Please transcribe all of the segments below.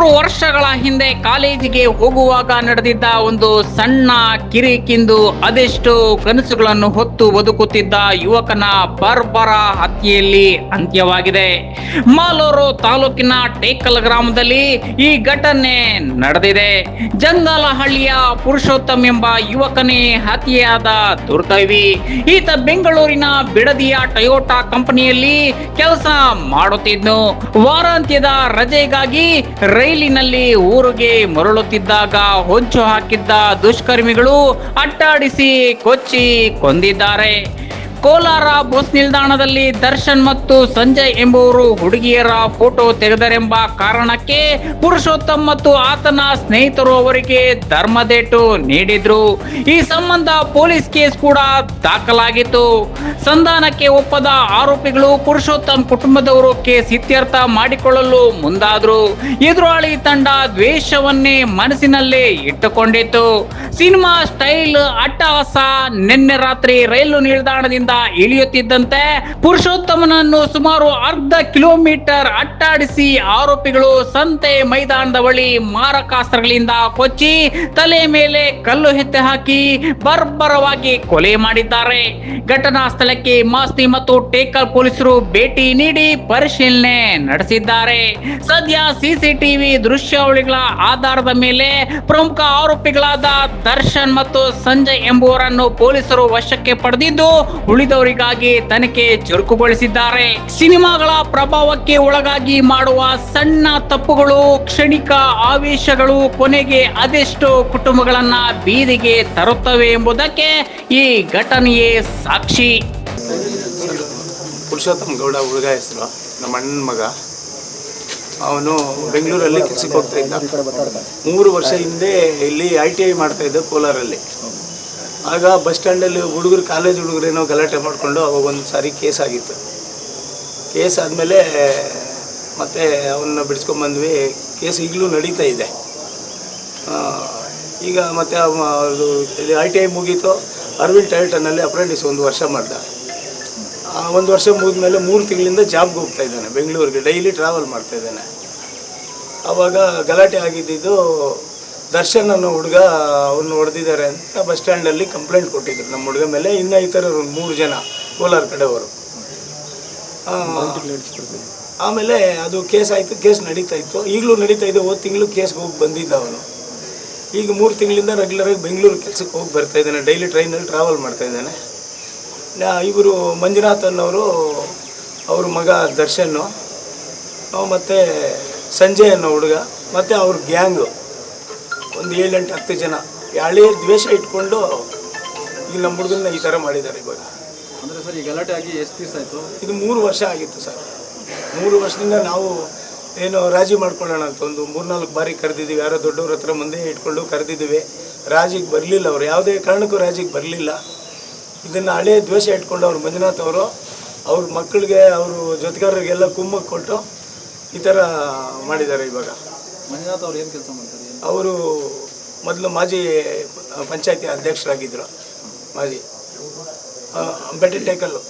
3 ವರ್ಷಗಳ ಹಿಂದೆ ಕಾಲೇಜಿಗೆ ಹೋಗುವಾಗ ನಡೆದಿದ್ದ ಒಂದು ಸಣ್ಣ ಕಿರಿಕಿಂದು ಅದೆಷ್ಟು ಕನಸುಗಳನ್ನು ಹೊತ್ತು ಬದುಕುತ್ತಿದ್ದ ಯುವಕನ ಬರ್ಬರ ಹತ್ಯೆಯಲ್ಲಿ ಅಂತ್ಯವಾಗಿದೆ. ಮಾಲೂರು ತಾಲೂಕಿನ ಟೇಕಲ್ ಗ್ರಾಮದಲ್ಲಿ ಈ ಘಟನೆ ನಡೆದಿದೆ. ಜಂಗಲಹಳ್ಳಿಯ ಪುರುಷೋತ್ತಮ್ ಎಂಬ ಯುವಕನೇ ಹತ್ಯೆಯಾದ ದುರ್ದೈವಿ. ಈತ ಬೆಂಗಳೂರಿನ ಬಿಡದಿಯ ಟೊಯೋಟಾ ಕಂಪನಿಯಲ್ಲಿ ಕೆಲಸ ಮಾಡುತ್ತಿದ್ನು. ವಾರಾಂತ್ಯದ ರಜೆಗಾಗಿ ರೈಲಿನಲ್ಲಿ ಊರಿಗೆ ಮರಳುತ್ತಿದ್ದಾಗ ಹೊಂಚು ಹಾಕಿದ್ದ ದುಷ್ಕರ್ಮಿಗಳು ಅಟ್ಟಾಡಿಸಿ ಕೊಚ್ಚಿ ಕೊಂದಿದ್ದಾರೆ. ಕೋಲಾರ ಬಸ್ ನಿಲ್ದಾಣದಲ್ಲಿ ದರ್ಶನ್ ಮತ್ತು ಸಂಜಯ್ ಎಂಬುವರು ಹುಡುಗಿಯರ ಫೋಟೋ ತೆಗೆದರೆಂಬ ಕಾರಣಕ್ಕೆ ಪುರುಷೋತ್ತಮ್ ಮತ್ತು ಆತನ ಸ್ನೇಹಿತರು ಅವರಿಗೆ ಧರ್ಮದೇಟು ನೀಡಿದ್ರು. ಈ ಸಂಬಂಧ ಪೊಲೀಸ್ ಕೇಸ್ ಕೂಡ ದಾಖಲಾಗಿತ್ತು. ಸಂಧಾನಕ್ಕೆ ಒಪ್ಪದ ಆರೋಪಿಗಳು ಪುರುಷೋತ್ತಮ್ ಕುಟುಂಬದವರು ಕೇಸ್ ಇತ್ಯರ್ಥ ಮಾಡಿಕೊಳ್ಳಲು ಮುಂದಾದ್ರು. ಎದುರಾಳಿ ತಂಡ ದ್ವೇಷವನ್ನೇ ಮನಸ್ಸಿನಲ್ಲೇ ಇಟ್ಟುಕೊಂಡಿತ್ತು. Cinema style ಅಟ್ಟಹಾಸ. ನಿನ್ನೆ ರಾತ್ರಿ ರೈಲು ನಿಲ್ದಾಣದಿಂದ ಇಳಿಯುತ್ತಿದ್ದಂತೆ ಪುರುಷೋತ್ತಮನನ್ನು ಸುಮಾರು ಅರ್ಧ ಕಿಲೋಮೀಟರ್ ಅಟ್ಟಾಡಿಸಿ ಆರೋಪಿಗಳು ಸಂತೆ ಮೈದಾನದ ಬಳಿ ಮಾರಕಾಸ್ತ್ರಗಳಿಂದ ಕೊಚ್ಚಿ ತಲೆ ಮೇಲೆ ಕಲ್ಲು ಎತ್ತಿ ಹಾಕಿ ಬರ್ಬರವಾಗಿ ಕೊಲೆ ಮಾಡಿದ್ದಾರೆ. ಘಟನಾ ಸ್ಥಳಕ್ಕೆ ಮಾಸ್ತಿ ಮತ್ತು ಟೇಕಲ್ ಪೊಲೀಸರು ಭೇಟಿ ನೀಡಿ ಪರಿಶೀಲನೆ ನಡೆಸಿದ್ದಾರೆ. ಸದ್ಯ ಸಿಸಿಟಿವಿ ದೃಶ್ಯಾವಳಿಗಳ ಆಧಾರದ ಮೇಲೆ ಪ್ರಮುಖ ಆರೋಪಿಗಳಾದ ದರ್ಶನ್ ಮತ್ತು ಸಂಜಯ್ ಎಂಬುವರನ್ನು ಪೊಲೀಸರು ವಶಕ್ಕೆ ಪಡೆದಿದ್ದು ಉಳಿದವರಿಗಾಗಿ ತನಿಖೆ ಚುರುಕುಗೊಳಿಸಿದ್ದಾರೆ. ಸಿನಿಮಾಗಳ ಪ್ರಭಾವಕ್ಕೆ ಒಳಗಾಗಿ ಮಾಡುವ ಸಣ್ಣ ತಪ್ಪುಗಳು, ಕ್ಷಣಿಕ ಆವೇಶಗಳು ಕೊನೆಗೆ ಅದೆಷ್ಟೋ ಕುಟುಂಬಗಳನ್ನ ಬೀದಿಗೆ ತರುತ್ತವೆ ಎಂಬುದಕ್ಕೆ ಈ ಘಟನೆಯೇ ಸಾಕ್ಷಿ. ಪುರುಷೋತ್ತಮ್ ಗೌಡ ಹುಡುಗ ಹೆಸರು, ನಮ್ಮ ಅಣ್ಣನ ಮಗ. ಅವನು ಬೆಂಗಳೂರಲ್ಲಿ ಕೆಲಸಕ್ಕೆ ಹೋಗ್ತಾ ಇದ್ದ. 3 ವರ್ಷ ಹಿಂದೆ ಇಲ್ಲಿ ITI ಮಾಡ್ತಾ ಇದ್ದ ಕೋಲಾರಲ್ಲಿ. ಆಗ ಬಸ್ ಸ್ಟ್ಯಾಂಡಲ್ಲಿ ಹುಡುಗರು, ಕಾಲೇಜ್ ಹುಡುಗರೇನೋ ಗಲಾಟೆ ಮಾಡಿಕೊಂಡು ಅವಾಗ ಒಂದು ಸಾರಿ ಕೇಸ್ ಆಗಿತ್ತು. ಕೇಸ್ ಆದಮೇಲೆ ಮತ್ತೆ ಅವನ್ನ ಬಿಡಿಸ್ಕೊಂಬಂದ್ವಿ. ಕೇಸ್ ಈಗಲೂ ನಡೀತಾ ಇದೆ. ಈಗ ಮತ್ತೆ ಅದು ಇಲ್ಲಿ ITI ಮುಗೀತು. ಅರವಿಂದ್ ಟೊಯೋಟಾನಲ್ಲಿ ಅಪ್ರೆಂಟಿಸ್ 1 ವರ್ಷ ಮಾಡ್ದ. 1 ವರ್ಷ ಮುಗಿದ್ಮೇಲೆ 3 ತಿಂಗಳಿಂದ ಜಾಬ್ಗೆ ಹೋಗ್ತಾ ಇದ್ದಾನೆ, ಬೆಂಗಳೂರಿಗೆ ಡೈಲಿ ಟ್ರಾವೆಲ್ ಮಾಡ್ತಾ ಇದ್ದಾನೆ. ಆವಾಗ ಗಲಾಟೆ ಆಗಿದ್ದು ದರ್ಶನ್ ಅನ್ನೋ ಹುಡುಗ ಅವ್ರನ್ನ ಹೊಡೆದಿದ್ದಾರೆ ಅಂತ ಬಸ್ ಸ್ಟ್ಯಾಂಡಲ್ಲಿ ಕಂಪ್ಲೇಂಟ್ ಕೊಟ್ಟಿದ್ರು ನಮ್ಮ ಹುಡುಗ ಮೇಲೆ. ಇನ್ನು ಈ ಥರ 3 ಜನ ಕೋಲಾರ ಕಡೆಯವರು. ಆಮೇಲೆ ಅದು ಕೇಸ್ ಆಯಿತು. ಕೇಸ್ ನಡೀತಾ ಇತ್ತು, ಈಗಲೂ ನಡೀತಾ ಇದೆ. ಹೋದ ತಿಂಗಳು ಕೇಸ್ಗೆ ಹೋಗಿ ಬಂದಿದ್ದ ಅವನು. ಈಗ 3 ತಿಂಗಳಿಂದ ರೆಗ್ಯುಲರಾಗಿ ಬೆಂಗಳೂರು ಕೆಲಸಕ್ಕೆ ಹೋಗಿ ಬರ್ತಾ ಇದ್ದಾನೆ. ಡೈಲಿ ಟ್ರೈನಲ್ಲಿ ಟ್ರಾವೆಲ್ ಮಾಡ್ತಾ ಇದ್ದಾನೆ. ಇವರು ಮಂಜುನಾಥ್ ಅನ್ನೋರು, ಅವ್ರ ಮಗ ದರ್ಶನ್ನು, ಮತ್ತು ಸಂಜಯ್ ಅನ್ನೋ ಹುಡುಗ, ಮತ್ತು ಅವ್ರ ಗ್ಯಾಂಗು ಒಂದು 7-8-10 ಜನ ಹಳೆಯ ದ್ವೇಷ ಇಟ್ಕೊಂಡು ಈಗ ನಮ್ಮ ಹುಡುಗನ್ನ ಈ ಥರ ಮಾಡಿದ್ದಾರೆ. ಇವಾಗ ಅಂದರೆ ಸರ್, ಈ ಗಲಾಟೆ ಆಗಿ ಎಷ್ಟು ದಿವಸ ಆಯಿತು? ಇದು 3 ವರ್ಷ ಆಗಿತ್ತು ಸರ್. 3 ವರ್ಷದಿಂದ ನಾವು ಏನು ರಾಜಿ ಮಾಡ್ಕೊಳ್ಳೋಣ ಅಂತ ಒಂದು 3-4 ಬಾರಿ ಕರೆದಿದ್ದೀವಿ. ಯಾರೋ ದೊಡ್ಡವ್ರ ಹತ್ರ ಮುಂದೆ ಇಟ್ಕೊಂಡು ಕರೆದಿದ್ದೀವಿ. ರಾಜಿಗೆ ಬರಲಿಲ್ಲ. ಅವರು ಯಾವುದೇ ಕಾರಣಕ್ಕೂ ರಾಜಿಗೆ ಬರಲಿಲ್ಲ. ಇದನ್ನು ಹಳೆಯ ದ್ವೇಷ ಇಟ್ಕೊಂಡು ಅವ್ರು ಮಂಜುನಾಥ್ ಅವರು ಅವ್ರ ಮಕ್ಕಳಿಗೆ, ಅವರು ಜೊತೆಗಾರರಿಗೆಲ್ಲ ಕುಮ್ಮಕ್ಕೆ ಕೊಟ್ಟು ಈ ಥರ ಮಾಡಿದ್ದಾರೆ. ಇವಾಗ ಮಂಜುನಾಥ್ ಅವ್ರು ಏನು ಕೆಲಸ ಮಾಡ್ತಾರೆ? ಅವರು ಮೊದಲು ಮಾಜಿ ಪಂಚಾಯತಿ ಅಧ್ಯಕ್ಷರಾಗಿದ್ದರು. ಮಾಜಿ ಬೆಟ್ಟ ಟೇಕಲ್ಲು.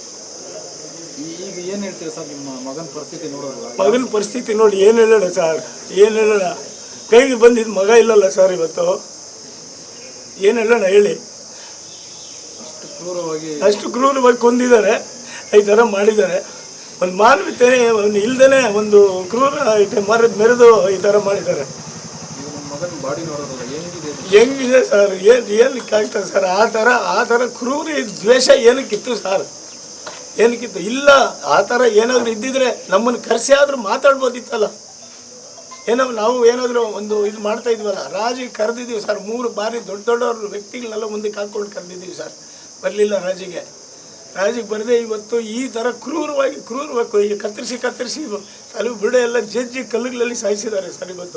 ಈಗ ಏನು ಹೇಳ್ತೀವಿ ಸರ್ ನಿಮ್ಮ ಮಗನ ಪರಿಸ್ಥಿತಿ ನೋಡೋಲ್ಲ? ಮಗನ ಪರಿಸ್ಥಿತಿ ನೋಡಿ ಏನು ಹೇಳೋಣ ಸರ್, ಏನು ಹೇಳೋಣ? ಕೈಗೆ ಬಂದಿದ್ದು ಮಗ ಇಲ್ಲಲ್ಲ ಸರ್ ಇವತ್ತು. ಏನು ಹೇಳೋಣ ಹೇಳಿ? ಅಷ್ಟು ಕ್ರೂರವಾಗಿ ಕೊಂದಿದ್ದಾರೆ, ಈ ಥರ ಮಾಡಿದ್ದಾರೆ. ಒಂದು ಮಾನವೀಯತೆ ಒಂದು ಇಲ್ದೇ ಒಂದು ಕ್ರೂರ ಮೆರೆದು ಈ ಥರ ಮಾಡಿದ್ದಾರೆ. ಹೆಂಗಿದೆ ಸರ್? ಏನಕ್ಕೆ ಆಗ್ತದೆ ಸರ್? ಆ ಥರ ಕ್ರೂರ ದ್ವೇಷ ಏನಕ್ಕಿತ್ತು ಸರ್? ಏನಕ್ಕಿತ್ತು? ಇಲ್ಲ, ಆ ಥರ ಏನಾದರೂ ಇದ್ದಿದ್ರೆ ನಮ್ಮನ್ನು ಕರೆಸಿ ಆದರೂ ಮಾತಾಡ್ಬೋದಿತ್ತಲ್ಲ. ನಾವು ಏನಾದರೂ ಒಂದು ಇದು ಮಾಡ್ತಾ ಇದ್ವಲ್ಲ. ರಾಜಿಗೆ ಕರೆದಿದ್ದೀವಿ ಸರ್. 3 ಬಾರಿ ದೊಡ್ಡವ್ರ ವ್ಯಕ್ತಿಗಳನ್ನೆಲ್ಲ ಮುಂದಕ್ಕೆ ಹಾಕ್ಕೊಂಡು ಕರೆದಿದ್ದೀವಿ ಸರ್. ಬರಲಿಲ್ಲ ರಾಜಿಗೆ ಬರದೆ ಇವತ್ತು ಈ ಥರ ಕ್ರೂರವಾಗಿ ಈಗ ಕತ್ತರಿಸಿ ತಲೆ ಬುಡ ಎಲ್ಲ ಜಜ್ಜಿ ಕಲ್ಲುಗಳಲ್ಲಿ ಸಾಯಿಸಿದ್ದಾರೆ ಸರ್ ಇವತ್ತು.